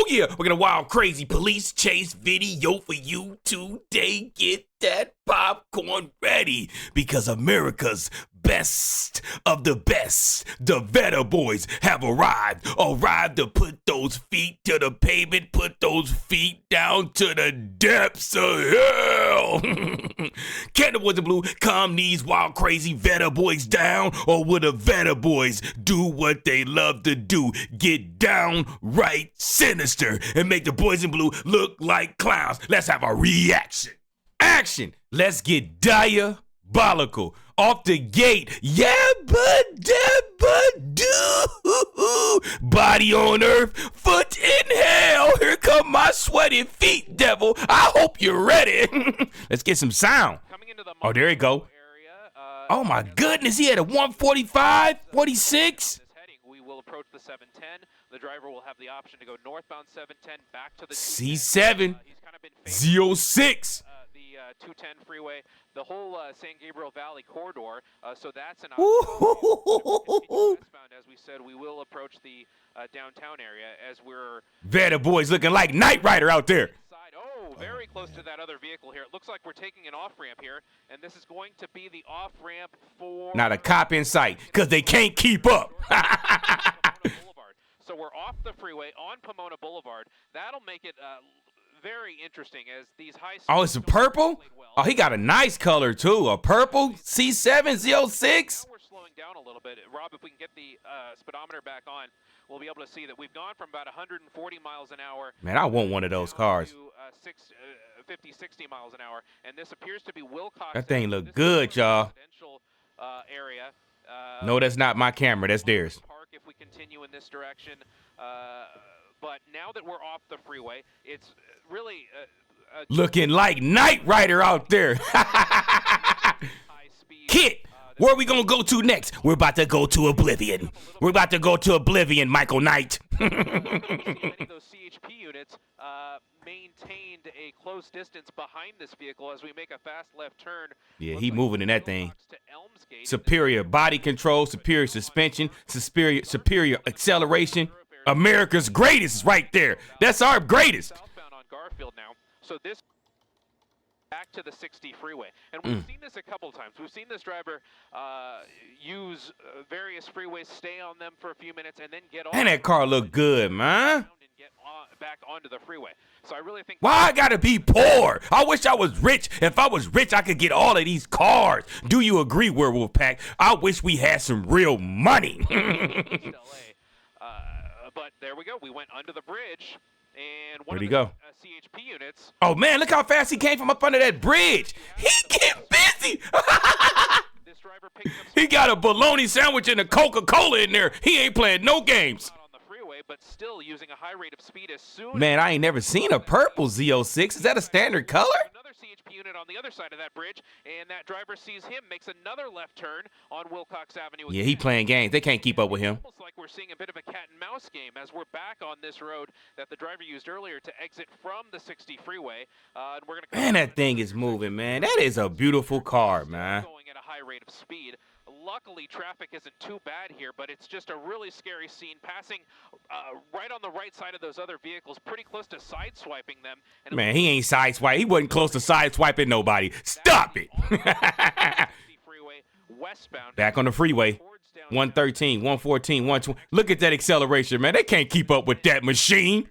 Oh yeah, we're gonna wild crazy police chase video for you today. Get that popcorn ready because America's best of the best, the Veta boys have arrived to put those feet to the pavement, put those feet down to the depths of hell. Can the boys in blue calm these wild crazy Veta boys down, or will the Veta boys do what they love to do, get downright sinister and make the boys in blue look like clowns? Let's have a reaction. Action! Let's get diabolical off the gate. Yeah, but do. Body on earth, foot in hell. Here come my sweaty feet, devil. I hope you're ready. Let's get some sound. Oh, there you go. Oh my goodness, he had a 145, 46. We will approach the 710. The driver will have the option to go northbound 710 back to the C7 Z06. 210 freeway, the whole San Gabriel Valley corridor, so that's an option. As we said, we will approach the downtown area as we're... Veta boys looking like Knight Rider out there. Oh, very close to that other vehicle here. It looks like we're taking an off-ramp here, and this is going to be the off-ramp for... Not a cop in sight, because they can't keep up. So we're off the freeway on Pomona Boulevard. That'll make it... very interesting as these high... Oh, it's a purple? Oh, he got a nice color, too. A purple C7 Z06? Now we're slowing down a little bit. Rob, if we can get the speedometer back on, we'll be able to see that we've gone from about 140 miles an hour... Man, I want one of those cars. ...to 50, 60 miles an hour. And this appears to be Wilcox... That thing look good, y'all. ...area. No, that's not my camera. That's theirs. ...park if we continue in this direction. But now that we're off the freeway, it's really... looking like Knight Rider out there. Kit, where are we going to go to next? We're about to go to Oblivion. We're about to go to Oblivion, Michael Knight. Many of those CHP units maintained a close distance behind this vehicle as we make a fast left turn. Yeah, he moving in that thing. Superior body control, superior suspension, superior acceleration. America's greatest is right there. That's our greatest. Southbound on Garfield now. So this back to the 60 freeway. And we've seen this a couple of times. We've seen this driver use various freeways, stay on them for a few minutes, and then get off. And that car look good, man. And get back onto the freeway. So I really think... Why I gotta be poor? I wish I was rich. If I was rich, I could get all of these cars. Do you agree, Werewolf Pack? I wish we had some real money. But there we go. We went under the bridge, and one Where'd he of go? the CHP units. Oh man, look how fast he came from up under that bridge. He getting busy. This driver picked up He got a bologna sandwich and a Coca-Cola in there. He ain't playing no games. on the freeway, but still using a high rate of speed as soon. Man, I ain't never seen a purple Z06. Is that a standard color? Another CHP unit on the other side of that bridge, and that driver sees him, makes another left turn on Wilcox Avenue. Yeah, he playing games. They can't keep up with him. Almost like we're seeing a bit of a cat and mouse game as we're back on this road that the driver used earlier to exit from the 60 freeway. And we're gonna Man, that thing is moving, man. That is a beautiful car, man. Going at a high rate of speed. Luckily, traffic isn't too bad here, but it's just a really scary scene. Passing right on the right side of those other vehicles, pretty close to sideswiping them. And Man, he ain't sideswiping. He wasn't close to sideswiping nobody. Stop it. freeway, westbound. Back on the freeway. 113, 114, 120. Look at that acceleration, man. They can't keep up with that machine.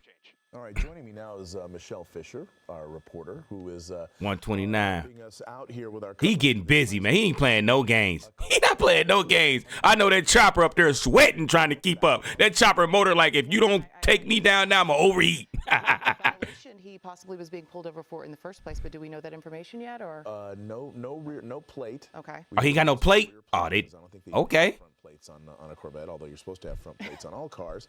All right, joining me now is Michelle Fisher, our reporter, who is 129. keeping us out here with our... He getting busy, man. He ain't playing no games. He not playing no games. I know that chopper up there sweating trying to keep up. That chopper motor like, if you don't take me down now, I'm going to overheat. He possibly was being pulled over for in the first place, but do we know that information yet, or? No plate. Okay. Oh, he got no plate? Oh, they... Okay. Front plates on a Corvette, although you're supposed to have front plates on all cars.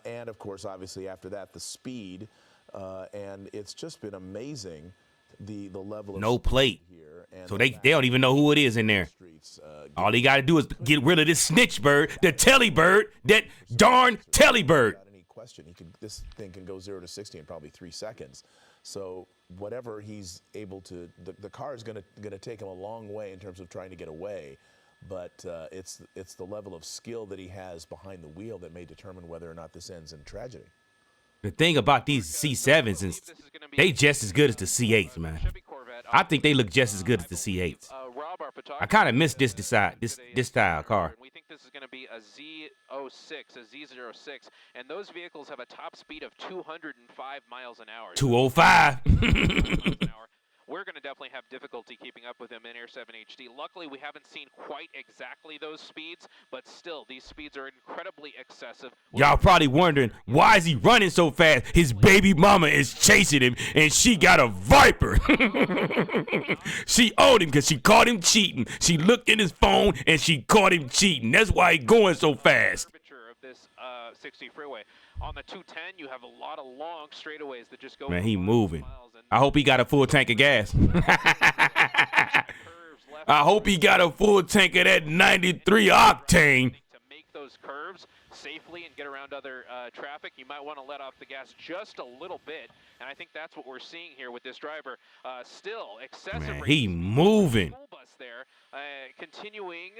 And, of course, obviously, after that, the speed. And it's just been amazing, the level of... No plate. Here. And So they don't even know who it is in there. streets, All he got to do is get rid of this snitch bird, the telly bird, that darn telly bird. without any question, this thing can go 0 to 60 in probably 3 seconds. So whatever he's able to, the car is going to take him a long way in terms of trying to get away. But it's the level of skill that he has behind the wheel that may determine whether or not this ends in tragedy. The thing about these C7s is they just as good as the C8s, man. I think they look just as good as the C8s. I kind of miss this style car. We think this is going to be a Z06, a Z06, and those vehicles have a top speed of 205 miles an hour. 205. We're going to definitely have difficulty keeping up with him in Air 7 HD. Luckily, we haven't seen quite exactly those speeds, but still, these speeds are incredibly excessive. Y'all probably wondering, why is he running so fast? His baby mama is chasing him, and she got a Viper. She owed him because she caught him cheating. She looked in his phone, and she caught him cheating. That's why he's going so fast. Of this 60 freeway. On the 210, you have a lot of long straightaways that just go. Man, he moving. I hope he got a full tank of gas. I hope he got a full tank of that 93 octane. To make those curves safely and get around other traffic, you might want to let off the gas just a little bit, and I think that's what we're seeing here with this driver. Still excessive. Man, he moving. There, continuing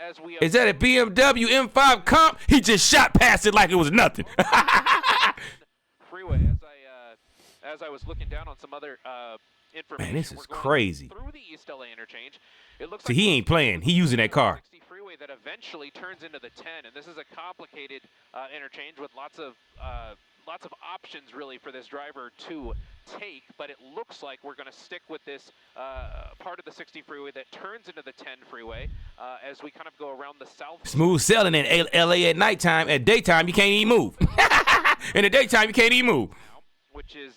as we. Is that a BMW M5 comp? He just shot past it like it was nothing. Freeway, as I was looking down on some other information. Man, this is crazy. Through the East LA interchange, it looks See, like he ain't playing. He using that car. 60 freeway that eventually turns into the 10, and this is a complicated interchange with lots of options really for this driver to take, but it looks like we're going to stick with this part of the 60 freeway that turns into the 10 freeway as we kind of go around the south. Smooth sailing in LA at nighttime. At daytime, you can't even move. In the daytime, you can't even move. Which is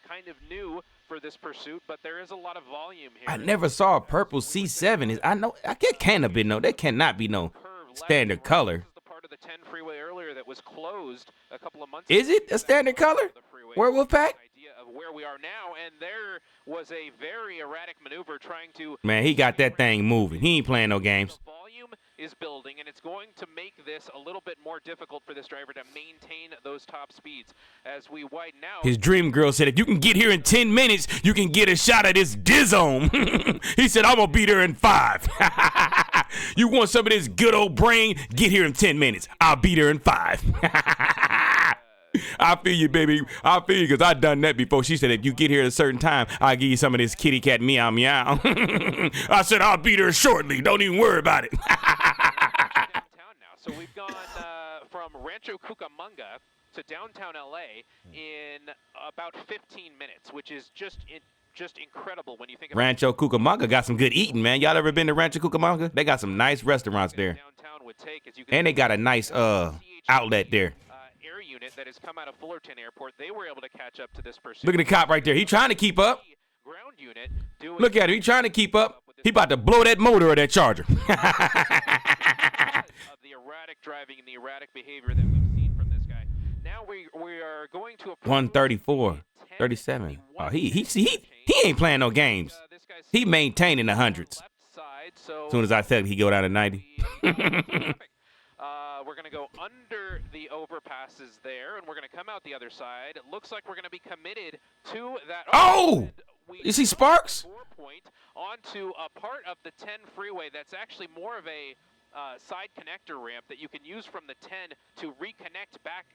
kind of new for this pursuit, but there is a lot of volume here. I never saw a purple C7. I know. It can't be no. That cannot be no standard color. This is the part of the 10 freeway earlier that was closed a couple of months. Is it a standard color? Werewolf pack? Idea of where we are now, and there was a very erratic maneuver trying to. Man, he got that thing moving. He ain't playing no games. The volume is building, and it's going to make this a little bit more difficult for this driver to maintain those top speeds as we widen out. His dream girl said, if you can get here in 10 minutes, you can get a shot at this Dizome. He said, I'm going to be there in 5. You want some of this good old brain? Get here in 10 minutes. I'll be there in 5. I feel you, baby. I feel you because I done that before. She said, if you get here at a certain time, I'll give you some of this kitty cat meow meow. I said, I'll be there shortly. Don't even worry about it. Downtown now. So we've gone from Rancho Cucamonga to downtown LA in about 15 minutes, which is just incredible when you think about Rancho Cucamonga got some good eating, man. Y'all ever been to Rancho Cucamonga? They got some nice restaurants there. Downtown would take, as you can And they got a nice outlet there. Air unit that has come out of Fullerton Airport. They were able to catch up to this pursuit. Look at the cop right there. He trying to keep up. Ground unit doing. Look at him. He trying to keep up. He about to blow that motor of that Charger. Of the erratic driving and the erratic behavior that we've seen from this guy. Now we are going to 134, 37. Oh, he ain't playing no games. He maintaining the hundreds. As soon as I said he go down to 90. We're going to go under the overpasses there, and we're going to come out the other side. It looks like we're going to be committed to that. Oh! You see Sparks? 4 point onto a part of the 10 freeway that's actually more of a side connector ramp that you can use from the 10 to reconnect back,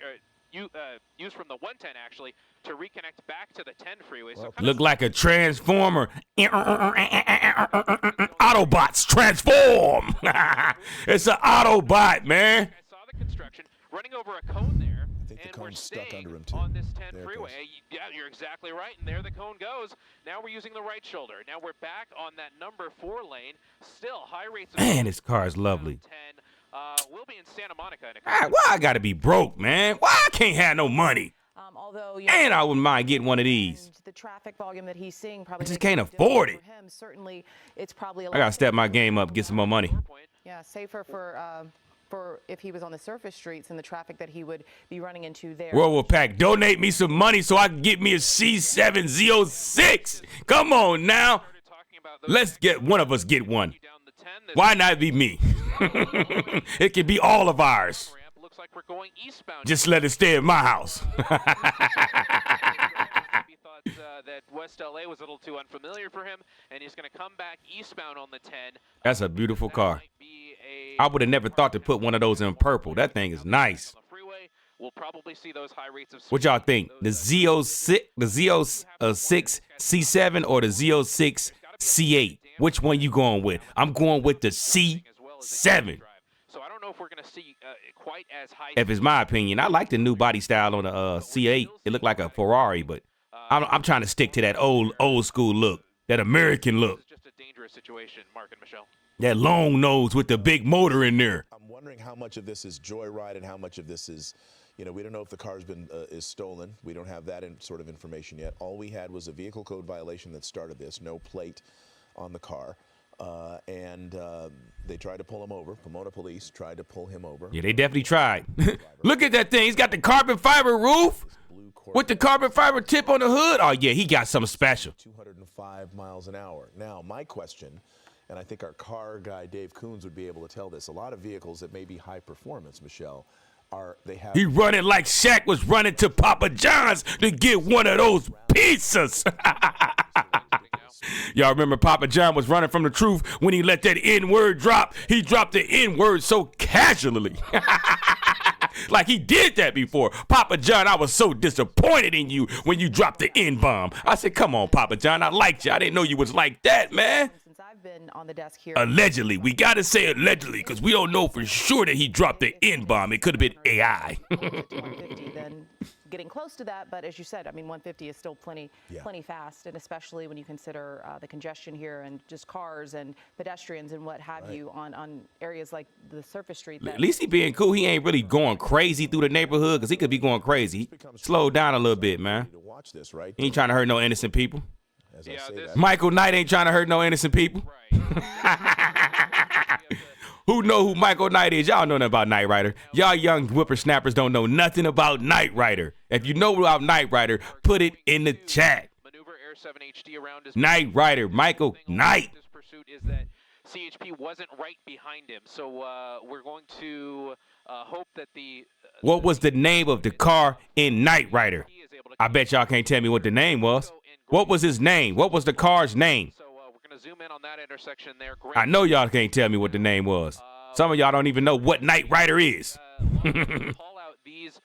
use from the 110 actually to reconnect back to the 10 freeway. So look like a transformer. Autobots transform. It's an Autobot, man. I saw the construction running over a cone there. I think the cone's stuck under him too. On this 10 There it freeway. goes. Yeah, you're exactly right. And there the cone goes. Now we're using the right shoulder. Now we're back on that number 4 lane. Still high rates of Man, this car is lovely. 10. We'll be in Santa Monica in a Why I gotta be broke, man? Why I can't have no money? Although, And I wouldn't mind getting one of these. The traffic volume that he's seeing probably I just makes can't it afford difficult it. for him. Certainly, it's probably a I gotta step my game up, get some more money. Yeah, safer for if he was on the surface streets and the traffic that he would be running into there. Werewolf Pack, donate me some money so I can get me a C7 Z06. Come on now. Let's get one of us get one. Why not be me? It could be all of ours. Looks like we're going eastbound. Just let it stay at my house. He thought that West LA was a little too unfamiliar for him, and he's going to come back eastbound on the 10. That's a beautiful car. Might be a I would have never thought to put one of those in purple. That thing is nice. on the freeway. we'll probably see those high rates of What y'all think? The Z06 C7 or the Z06 C8? Which one you going with? I'm going with the C7. So I don't know if we're going to see quite as high. If it's my opinion, I like the new body style on the C8. It looked like a Ferrari, but I'm trying to stick to that old school look, that American look. This is just a dangerous situation, Mark and Michelle. That long nose with the big motor in there. I'm wondering how much of this is joyride and how much of this is, you know, we don't know if the car's been is stolen. We don't have that sort of information yet. All we had was a vehicle code violation that started this, no plate on the car. And they tried to pull him over. Pomona police tried to pull him over. Yeah, they definitely tried. Look at that thing. He's got the carbon fiber roof with the carbon fiber tip on the hood. Oh, yeah, he got something special. 205 miles an hour. Now, my question, and I think our car guy Dave Coons would be able to tell this, a lot of vehicles that may be high performance, Michelle, he running like Shaq was running to Papa John's to get one of those pizzas. Y'all remember Papa John was running from the truth when he let that N-word drop? He dropped the N-word so casually. Like he did that before. Papa John, I was so disappointed in you when you dropped the N-bomb. I said, come on, Papa John, I liked you. I didn't know you was like that, man. Since I've been on the desk here. Allegedly. We got to say allegedly because we don't know for sure that he dropped the N-bomb. It could have been AI. 150, then getting close to that, but as you said, I mean, 150 is still plenty fast, and especially when you consider the congestion here and just cars and pedestrians and what have you on areas like the surface street. At least he being cool. He ain't really going crazy through the neighborhood because he could be going crazy. Slow down a little bit, man. watch this, right? He ain't trying to hurt no innocent people. As I say that. Michael Knight ain't trying to hurt no innocent people. Who know who Michael Knight is? Y'all know nothing about Knight Rider. Y'all young whippersnappers don't know nothing about Knight Rider. If you know about Knight Rider, put it in the chat. Knight Rider, Michael Knight. This pursuit is that CHP wasn't right behind him, so we're going to hope that the. What was the name of the car in Knight Rider? I bet y'all can't tell me what the name was. What was his name? What was the car's name? So we're going to zoom in on that intersection there. I know y'all can't tell me what the name was. Some of y'all don't even know what Knight Rider is. Call out these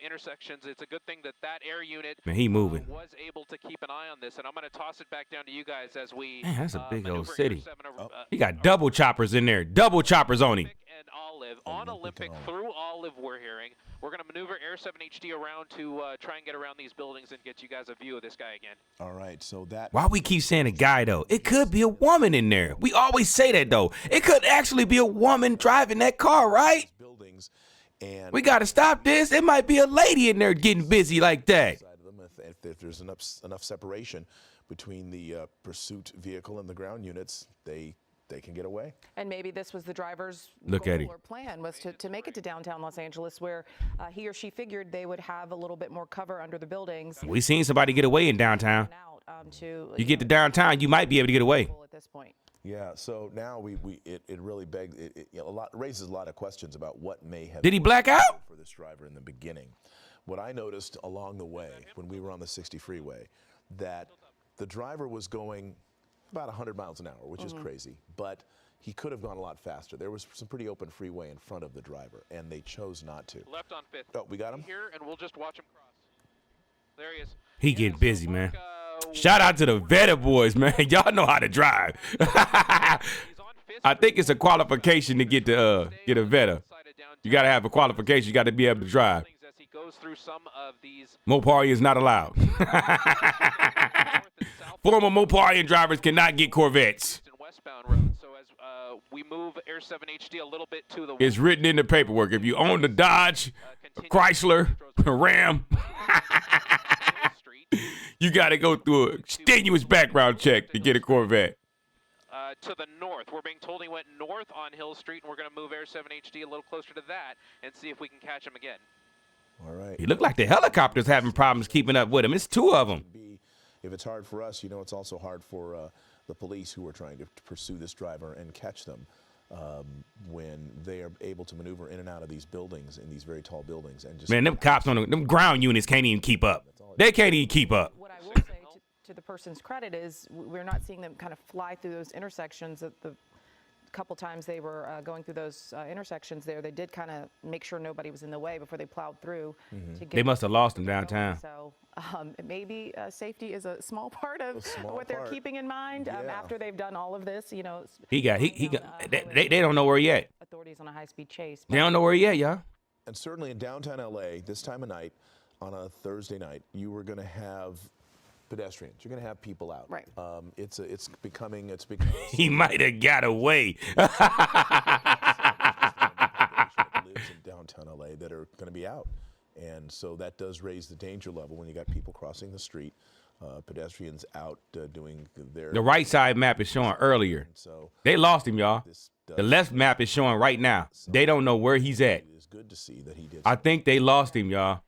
intersections. It's a good thing that that air unit Man, he moving. was able to keep an eye on this, and I'm going to toss it back down to you guys as we. Man, that's a big old maneuver city. Air 7 He got double choppers in there. Double choppers on him. and Olive. On Olympic through Olive, we're hearing. We're going to maneuver Air 7 HD around to try and get around these buildings and get you guys a view of this guy again. All right, so that. Why we keep saying a guy, though? It could be a woman in there. We always say that, though. It could actually be a woman driving that car, right? Buildings, and We got to stop this. It might be a lady in there getting busy like that. if there's enough separation between the pursuit vehicle and the ground units, they can get away. And maybe this was the driver's Look at goal him. or plan was to make it to downtown Los Angeles, where he or she figured they would have a little bit more cover under the buildings. We seen somebody get away in downtown. Out, to You get to downtown, you might be able to get away. at this point. Yeah, so now it really begs raises a lot of questions about what may have. Did he black out? For this driver in the beginning? What I noticed along the way when we were on the 60 freeway, that the driver was going about 100 miles an hour, which is crazy, but he could have gone a lot faster. There was some pretty open freeway in front of the driver, and they chose not to. Left on 5th. Oh, we got him? Here, and we'll just watch him cross. There he is. He getting busy, man. Shout out to the Veta boys, man. Y'all know how to drive. I think it's a qualification to get a Veta. You got to have a qualification. You got to be able to drive. As he goes through some of these Mopari is not allowed. Former Moparian drivers cannot get Corvettes. and westbound roads. So as we move Air 7 HD a little bit to the It's written in the paperwork. If you own the Dodge, a Chrysler, a Ram, you got to go through a strenuous background check to get a Corvette. to the north. We're being told he went north on Hill Street, and we're going to move Air 7 HD a little closer to that and see if we can catch him again. All right. He looked like the helicopter's having problems keeping up with him. It's two of them. If it's hard for us, it's also hard for the police who are trying to pursue this driver and catch them when they are able to maneuver in and out of these buildings, in these very tall buildings. And just Man, them cops on them ground units can't even keep up. They can't even keep up. What I will say to the person's credit is we're not seeing them kind of fly through those intersections at the couple times they were going through those intersections there, they did kind of make sure nobody was in the way before they plowed through. To get They must have lost him downtown. So maybe safety is a small part of what they're keeping in mind after they've done all of this. You know, He got. They don't know where he at. Authorities on a high-speed chase. They don't know where he at, y'all. And certainly in downtown LA, this time of night, on a Thursday night, you were going to have pedestrians. You're going to have people out. Right. It's becoming. He might have got away. Lives in downtown LA that are going to be out, and so that does raise the danger level when you got people crossing the street, pedestrians out doing their. The right side map is showing earlier. So They lost him, y'all. The left map is showing right now. They don't know where he's at. it is good to see that he did. I think they lost him, y'all.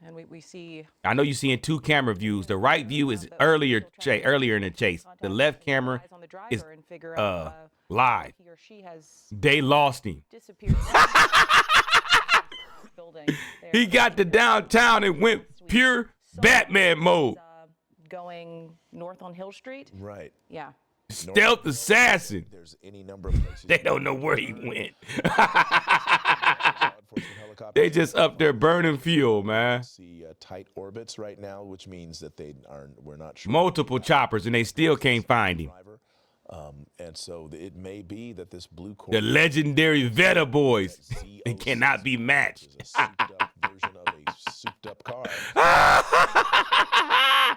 And we see. I know you're seeing two camera views. The right view is earlier in the chase. The left camera is live. He or she has They lost him. disappeared. Building there. He got to downtown and went pure Batman mode. Going north on Hill Street. Right. Yeah. Stealth assassin. There's any number of places. They don't know where he went. Law enforcement helicopters They just up there burning fuel, man. see tight orbits right now, which means that we're not sure. Multiple choppers, and they still can't find him. Driver. And so it may be that this blue The Corvette legendary Veta boys. Z06 They cannot be matched. is a souped-up version of a souped-up car,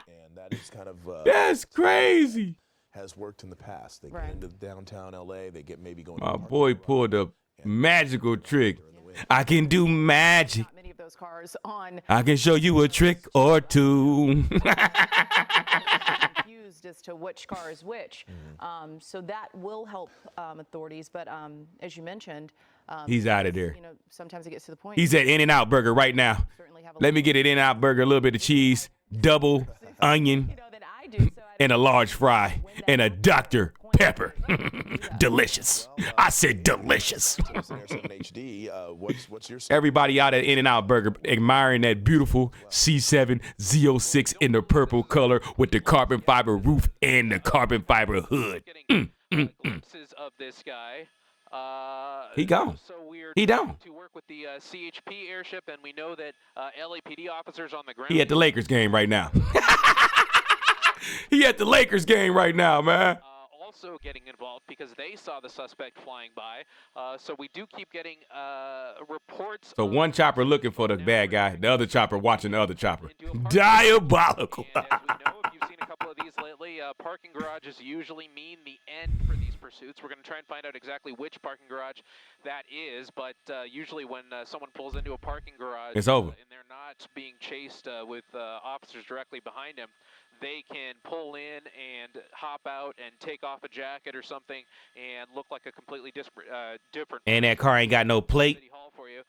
and that is kind of That's crazy. has worked in the past. They Right. get into downtown LA. They get maybe going. to My the parking boy garage. pulled a magical trick. I can do magic. Not many of those cars on. I can show you a trick or two. Confused as to which car is which. So that will help authorities. But as you mentioned, He's out of there. you know, sometimes it gets to the point. He's at In-N-Out Burger right now. certainly have a Let me get an In-N-Out Burger, a little bit of cheese, double onion, you know that I do. So I and a large fry, and a Dr. Pepper. Delicious. I said delicious. HD. What's your Everybody out at In-N-Out Burger admiring that beautiful C7 Z06 in the purple color with the carbon fiber roof and the carbon fiber hood. Getting glimpses of this guy. He gone. So we're He trying gone. to work with the CHP airship, and we know that LAPD officers on the ground. He at the Lakers game right now. He at the Lakers game right now, man. Also getting involved because they saw the suspect flying by. So we do keep getting reports. So one chopper looking for the bad guy, the other chopper watching the other chopper. into a parking Diabolical. And as we know, if you've seen a couple of these lately, parking garages usually mean the end for these pursuits. We're going to try and find out exactly which parking garage that is, but usually when someone pulls into a parking garage It's over. and they're not being chased with officers directly behind them, they can pull in and hop out and take off a jacket or something and look like a completely different And that car ain't got no plate. City Hall for you.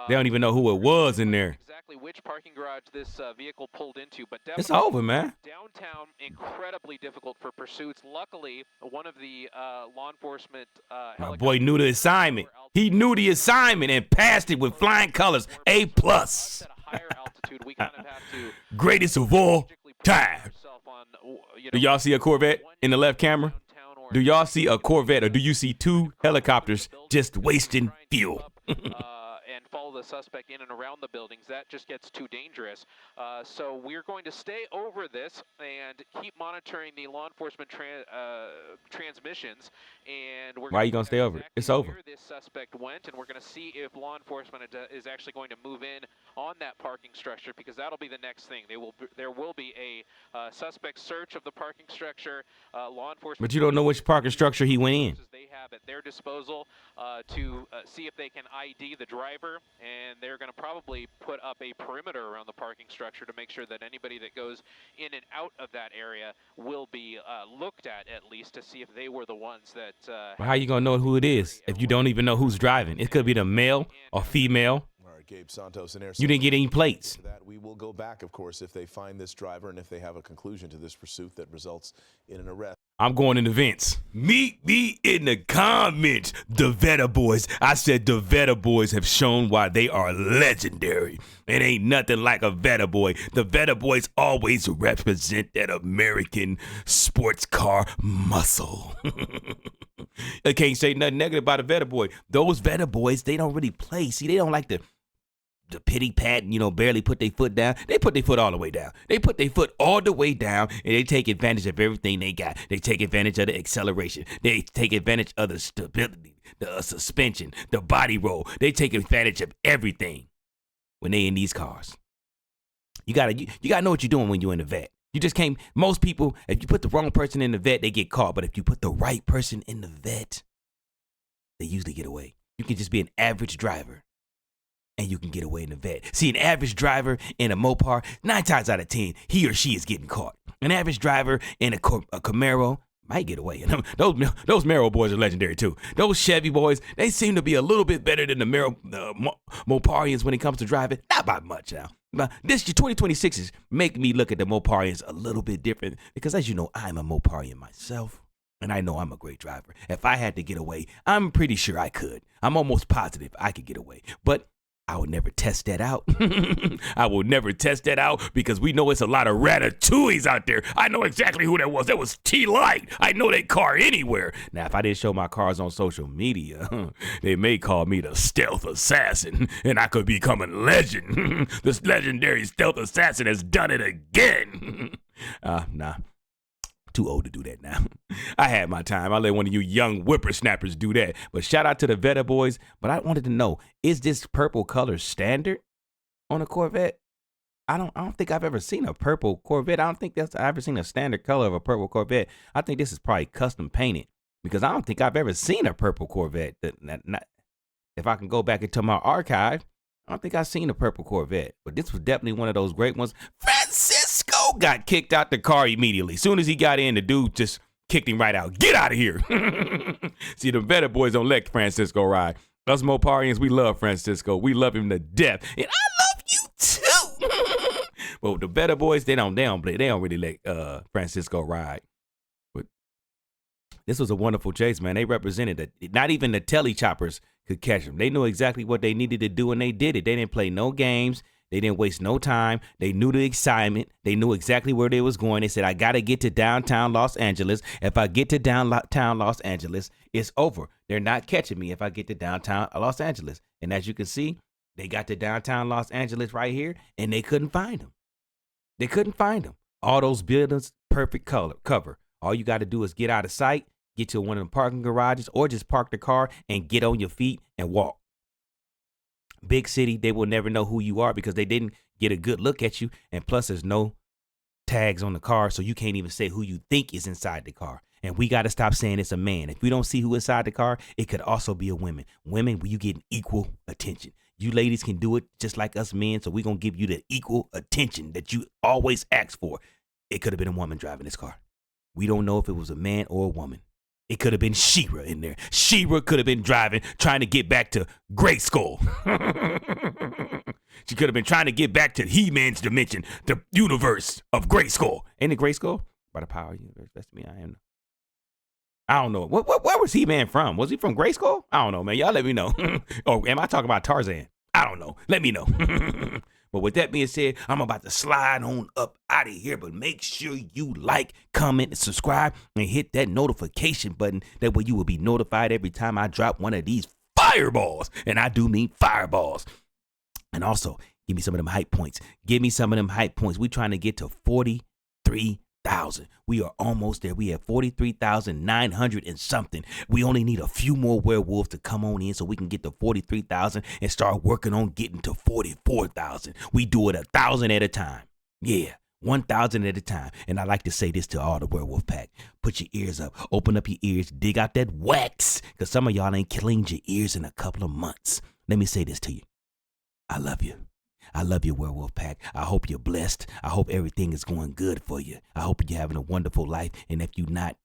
They don't even know who it was in there. Exactly which parking garage this vehicle pulled into, but It's definitely over, man. downtown incredibly difficult for pursuits. Luckily, one of the law enforcement My boy knew the assignment. He knew the assignment and passed it with flying colors. A+. At a higher altitude, we kind of have to Greatest of all time. yourself on, Do y'all see a Corvette in the left camera? downtown or Do y'all see a Corvette, or do you see two helicopters just wasting fuel? and follow the suspect in and around the buildings. That just gets too dangerous. So we're going to stay over this and keep monitoring the law enforcement transmissions. And we're Why you gonna stay over it? It's over. Where this suspect went, and we're going to see if law enforcement is actually going to move in on that parking structure, because that'll be the next thing. There will be a suspect search of the parking structure. Law enforcement. But you don't know which parking structure he went in. They have at their disposal to see if they can ID the driver, and they're going to probably put up a perimeter around the parking structure to make sure that anybody that goes in and out of that area will be looked at least to see if they were the ones that. Well, how you gonna know who it is if you don't even know who's driving? It could be the male or female. All right, Gabe Santos and Air. You didn't get any plates. That we will go back, of course, if they find this driver and if they have a conclusion to this pursuit that results in an arrest. I'm going in events. Meet me in the comments. The Vetta Boys. I said the Vetta Boys have shown why they are legendary. It ain't nothing like a Vetta Boy. The Vetta Boys always represent that American sports car muscle. I can't say nothing negative about a Vetta Boy. Those Vetta Boys, they don't really play. See, they don't like the pity pat and, barely put their foot down. They put their foot all the way down. They put their foot all the way down, and they take advantage of everything they got. They take advantage of the acceleration. They take advantage of the stability, the suspension, the body roll. They take advantage of everything when they in these cars. You gotta know what you're doing when you're in the vet. You just can't. Most people, if you put the wrong person in the vet, they get caught. But if you put the right person in the vet, they usually get away. You can just be an average driver, and you can get away in the vet. See, an average driver in a Mopar, 9 times out of 10, he or she is getting caught. An average driver in a Camaro might get away. Those Mero boys are legendary too. Those Chevy boys, they seem to be a little bit better than the Moparians when it comes to driving. Not by much now. But this 2026 is making me look at the Moparians a little bit different because, as you know, I'm a Moparian myself. And I know I'm a great driver. If I had to get away, I'm pretty sure I could. I'm almost positive I could get away. But I would never test that out. I will never test that out because we know it's a lot of ratatouilles out there. I know exactly who that was. That was Tlites. I know that car anywhere. Now, if I didn't show my cars on social media, they may call me the stealth assassin, and I could become a legend. This legendary stealth assassin has done it again. Nah. Too old to do that now. I had my time. I'll let one of you young whippersnappers do that. But shout out to the Vetta Boys. But I wanted to know, is this purple color standard on a Corvette? I don't think I've ever seen a purple Corvette. I don't think I've ever seen a standard color of a purple Corvette. I think this is probably custom painted because I don't think I've ever seen a purple Corvette. If I can go back into my archive, I don't think I've seen a purple Corvette. But this was definitely one of those great ones. Francisco got kicked out the car immediately. As soon as he got in, the dude just kicked him right out. Get out of here. See, the Vetta Boys don't let Francisco ride. Us Moparians, we love Francisco. We love him to death. And I love you too. But the Vetta Boys, they don't really let Francisco ride. But this was a wonderful chase, man. They represented it. Not even the telly choppers could catch them. They knew exactly what they needed to do, and they did it. They didn't play no games. They didn't waste no time. They knew the excitement. They knew exactly where they was going. They said, I got to get to downtown Los Angeles. If I get to downtown Los Angeles, it's over. They're not catching me if I get to downtown Los Angeles. And as you can see, they got to downtown Los Angeles right here, and they couldn't find them. They couldn't find them. All those buildings, perfect cover. All you got to do is get out of sight, get to one of the parking garages, or just park the car and get on your feet and walk. Big city, they will never know who you are because they didn't get a good look at you. And plus, there's no tags on the car, so you can't even say who you think is inside the car. And we got to stop saying it's a man. If we don't see who inside the car, it could also be a woman. Women, you get equal attention. You ladies can do it just like us men, so we're going to give you the equal attention that you always ask for. It could have been a woman driving this car. We don't know if it was a man or a woman. It could have been She-Ra in there. She-Ra could have been driving, trying to get back to Grayskull. She could have been trying to get back to He-Man's dimension, the universe of Grayskull. Ain't it Grayskull? By the power universe, that's me. I don't know. Where was He-Man from? Was he from Grayskull? I don't know, man. Y'all let me know. Or am I talking about Tarzan? I don't know. Let me know. But with that being said, I'm about to slide on up out of here. But make sure you like, comment, and subscribe, and hit that notification button. That way you will be notified every time I drop one of these fireballs. And I do mean fireballs. And also, give me some of them hype points. Give me some of them hype points. We're trying to get to 43,000. We are almost there. We have 43,900 and something. We only need a few more werewolves to come on in so we can get to 43,000 and start working on getting to 44,000. We do it 1,000 at a time. Yeah, 1,000 at a time. And I like to say this to all the werewolf pack. Put your ears up. Open up your ears. Dig out that wax. Because some of y'all ain't cleaned your ears in a couple of months. Let me say this to you. I love you. I love you, Werewolf Pack. I hope you're blessed. I hope everything is going good for you. I hope you're having a wonderful life. And if you're not,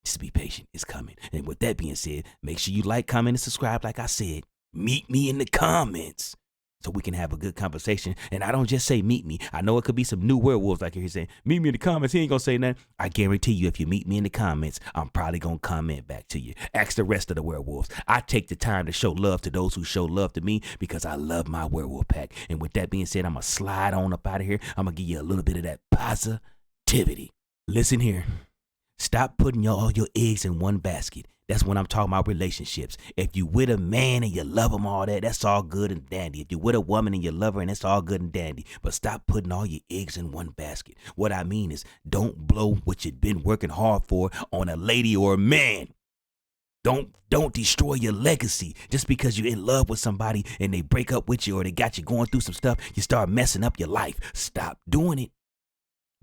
just be patient. It's coming. And with that being said, make sure you like, comment, and subscribe like I said. Meet me in the comments. so we can have a good conversation. And I don't just say meet me. I know it could be some new werewolves like here saying, meet me in the comments. He ain't gonna say nothing. I guarantee you, if you meet me in the comments, I'm probably gonna comment back to you. Ask the rest of the werewolves. I take the time to show love to those who show love to me because I love my werewolf pack. And with that being said, I'm gonna slide on up out of here. I'm gonna give you a little bit of that positivity. Listen here. Stop putting all your eggs in one basket. That's when I'm talking about relationships. If you with a man and you love him, all that, that's all good and dandy. If you with a woman and you love her, and that's all good and dandy. But stop putting all your eggs in one basket. What I mean is, don't blow what you've been working hard for on a lady or a man. Don't destroy your legacy just because you're in love with somebody and they break up with you or they got you going through some stuff. You start messing up your life. Stop doing it.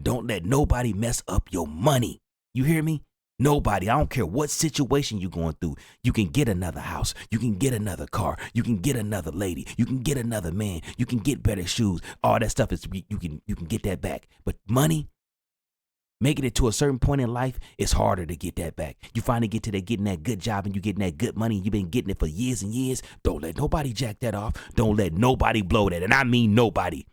Don't let nobody mess up your money. You hear me? Nobody. I don't care what situation you're going through. You can get another house. You can get another car. You can get another lady. You can get another man. You can get better shoes. All that stuff is you can get that back. But money, making it to a certain point in life, it's harder to get that back. You finally get to getting that good job and you getting that good money. You've been getting it for years and years. Don't let nobody jack that off. Don't let nobody blow that. And I mean nobody.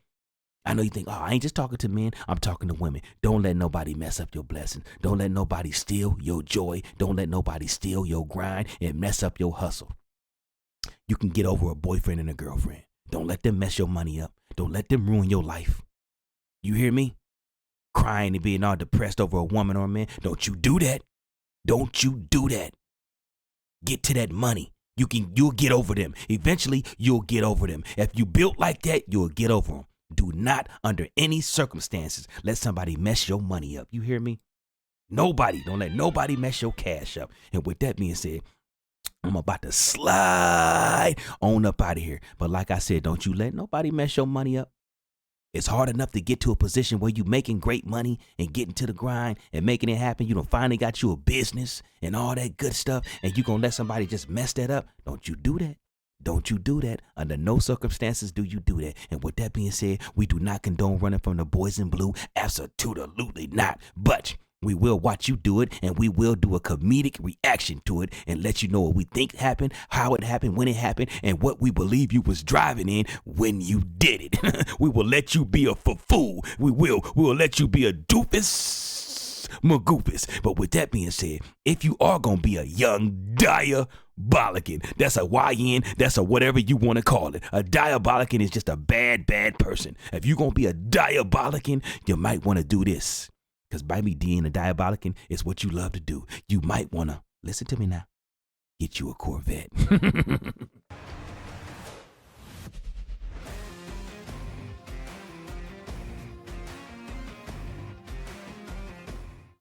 I know you think, oh, I ain't just talking to men. I'm talking to women. Don't let nobody mess up your blessing. Don't let nobody steal your joy. Don't let nobody steal your grind and mess up your hustle. You can get over a boyfriend and a girlfriend. Don't let them mess your money up. Don't let them ruin your life. You hear me? Crying and being all depressed over a woman or a man. Don't you do that. Don't you do that. Get to that money. You'll get over them. Eventually, you'll get over them. If you built like that, you'll get over them. Do not, under any circumstances, let somebody mess your money up. You hear me? Nobody. Don't let nobody mess your cash up. And with that being said, I'm about to slide on up out of here. But like I said, don't you let nobody mess your money up. It's hard enough to get to a position where you making great money and getting to the grind and making it happen. You done finally got you a business and all that good stuff. And you going to let somebody just mess that up. Don't you do that. Don't you do that. Under no circumstances do you do that. And with that being said, we do not condone running from the boys in blue. Absolutely not. But we will watch you do it, and we will do a comedic reaction to it and let you know what we think happened, how it happened, when it happened, and what we believe you was driving in when you did it. We will let you be a fool. We will let you be a doofus magoofus. But with that being said, if you are going to be a young diabolican, that's a YN, that's a whatever you want to call it. A diabolican is just a bad person. If you're going to be a diabolican, you might want to do this. Because by me being a diabolican is what you love to do. You might want to, listen to me now, get you a Corvette.